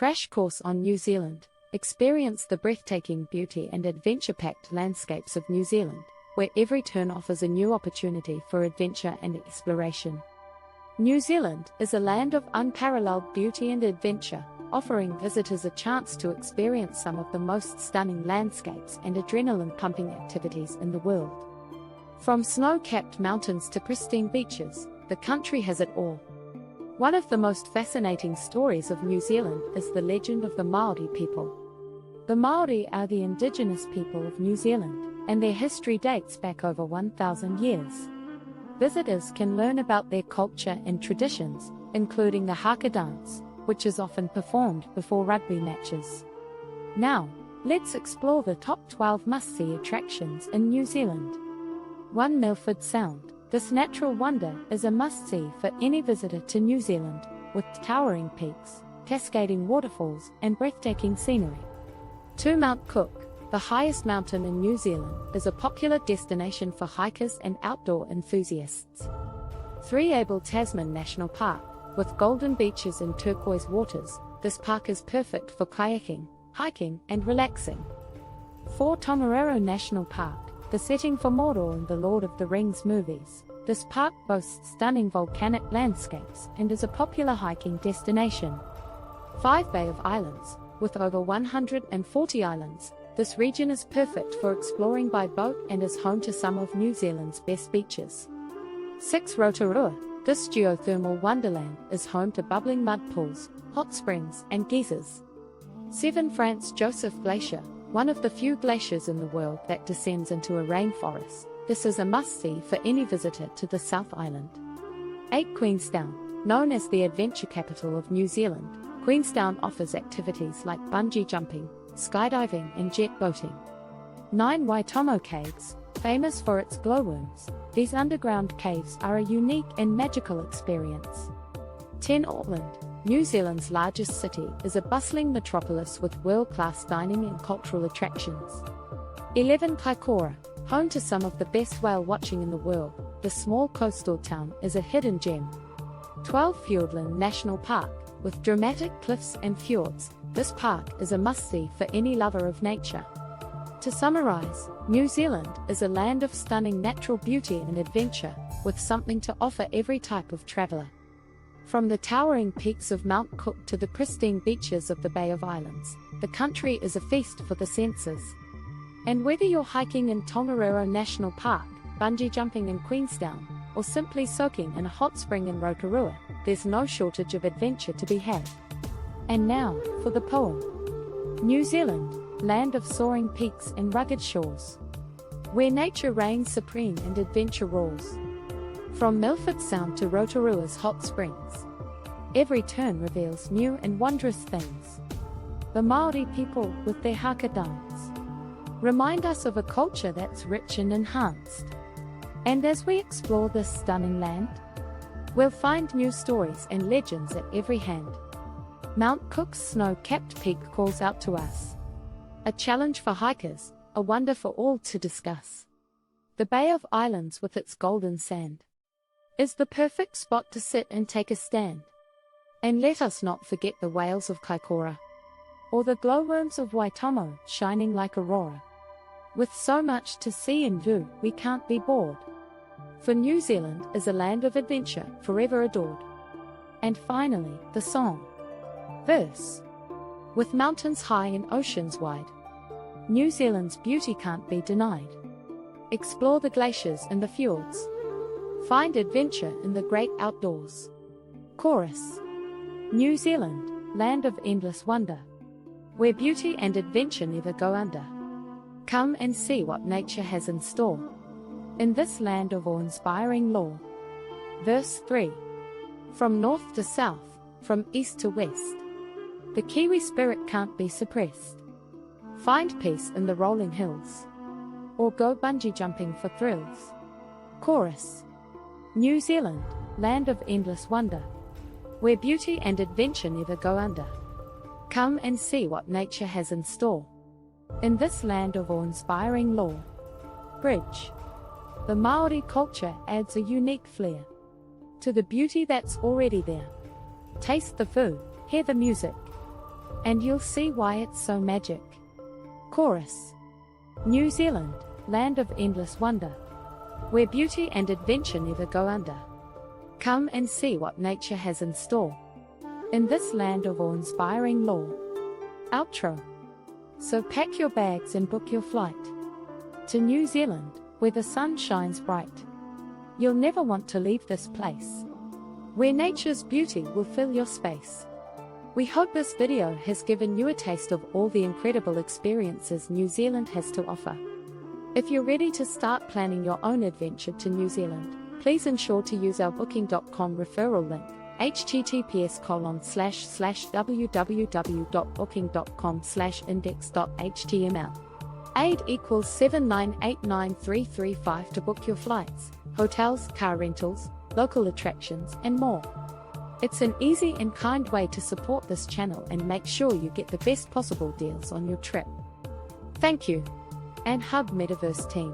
Crash course on New Zealand. Experience the breathtaking beauty and adventure-packed landscapes of New Zealand, where every turn offers a new opportunity for adventure and exploration. New Zealand is a land of unparalleled beauty and adventure, offering visitors a chance to experience some of the most stunning landscapes and adrenaline-pumping activities in the world. From snow-capped mountains to pristine beaches, the country has it all. One of the most fascinating stories of New Zealand is the legend of the Maori people. The Maori are the indigenous people of New Zealand, and their history dates back over 1,000 years. Visitors can learn about their culture and traditions, including the haka dance, which is often performed before rugby matches. Now, let's explore the top 12 must-see attractions in New Zealand. 1. Milford Sound. This natural wonder is a must-see for any visitor to New Zealand, with towering peaks, cascading waterfalls, and breathtaking scenery. 2. Mount Cook. The highest mountain in New Zealand is a popular destination for hikers and outdoor enthusiasts. 3. Abel Tasman National Park. With golden beaches and turquoise waters, this park is perfect for kayaking, hiking, and relaxing. 4. Tongariro National Park. The setting for Mordor in the Lord of the Rings movies. This park boasts stunning volcanic landscapes and is a popular hiking destination. 5. Bay of Islands. With over 140 islands, this region is perfect for exploring by boat and is home to some of New Zealand's best beaches. 6. Rotorua. This geothermal wonderland is home to bubbling mud pools, hot springs, and geysers. 7. Franz Josef Glacier. One of the few glaciers in the world that descends into a rainforest. This is a must-see for any visitor to the South Island. 8. Queenstown. Known as the adventure capital of New Zealand, Queenstown offers activities like bungee jumping, skydiving, and jet boating. 9. Waitomo Caves. Famous for its glowworms, these underground caves are a unique and magical experience. 10. Auckland. New Zealand's largest city is a bustling metropolis with world-class dining and cultural attractions. 11. Kaikoura. Home to some of the best whale watching in the world, the small coastal town is a hidden gem. 12. Fiordland National Park. With dramatic cliffs and fjords, this park is a must-see for any lover of nature. To summarize, New Zealand is a land of stunning natural beauty and adventure, with something to offer every type of traveler. From the towering peaks of Mount Cook to the pristine beaches of the Bay of Islands, the country is a feast for the senses. And whether you're hiking in Tongariro National Park, bungee jumping in Queenstown, or simply soaking in a hot spring in Rotorua, there's no shortage of adventure to be had. And now, for the poem. New Zealand, land of soaring peaks and rugged shores, where nature reigns supreme and adventure roars. From Milford Sound to Rotorua's hot springs, every turn reveals new and wondrous things. The Maori people, with their haka dance, remind us of a culture that's rich and enhanced. And as we explore this stunning land, we'll find new stories and legends at every hand. Mount Cook's snow-capped peak calls out to us. A challenge for hikers, a wonder for all to discuss. The Bay of Islands with its golden sand is the perfect spot to sit and take a stand. And let us not forget the whales of Kaikoura, or the glowworms of Waitomo shining like aurora. With so much to see and do, we can't be bored. For New Zealand is a land of adventure, forever adored. And finally, the song. Verse. With mountains high and oceans wide, New Zealand's beauty can't be denied. Explore the glaciers and the fjords. Find adventure in the great outdoors. Chorus. New Zealand, land of endless wonder, where beauty and adventure never go under. Come and see what nature has in store in this land of awe-inspiring lore. Verse 3. From north to south, from east to west, the Kiwi spirit can't be suppressed. Find peace in the rolling hills, or go bungee jumping for thrills. Chorus. New Zealand, land of endless wonder, where beauty and adventure never go under. Come and see what nature has in store in this land of awe-inspiring lore. Bridge. The Maori culture adds a unique flair to the beauty that's already there. Taste the food, hear the music, and you'll see why it's so magic. Chorus. New Zealand, land of endless wonder, where beauty and adventure never go under. Come and see what nature has in store in this land of awe-inspiring lore. Outro. So pack your bags and book your flight to New Zealand, where the sun shines bright. You'll never want to leave this place, where nature's beauty will fill your space. We hope this video has given you a taste of all the incredible experiences New Zealand has to offer. If you're ready to start planning your own adventure to New Zealand, please ensure to use our booking.com referral link, https://www.booking.com/index.html. AID equals 7989335 to book your flights, hotels, car rentals, local attractions, and more. It's an easy and kind way to support this channel and make sure you get the best possible deals on your trip. Thank you, and hug Metaverse team.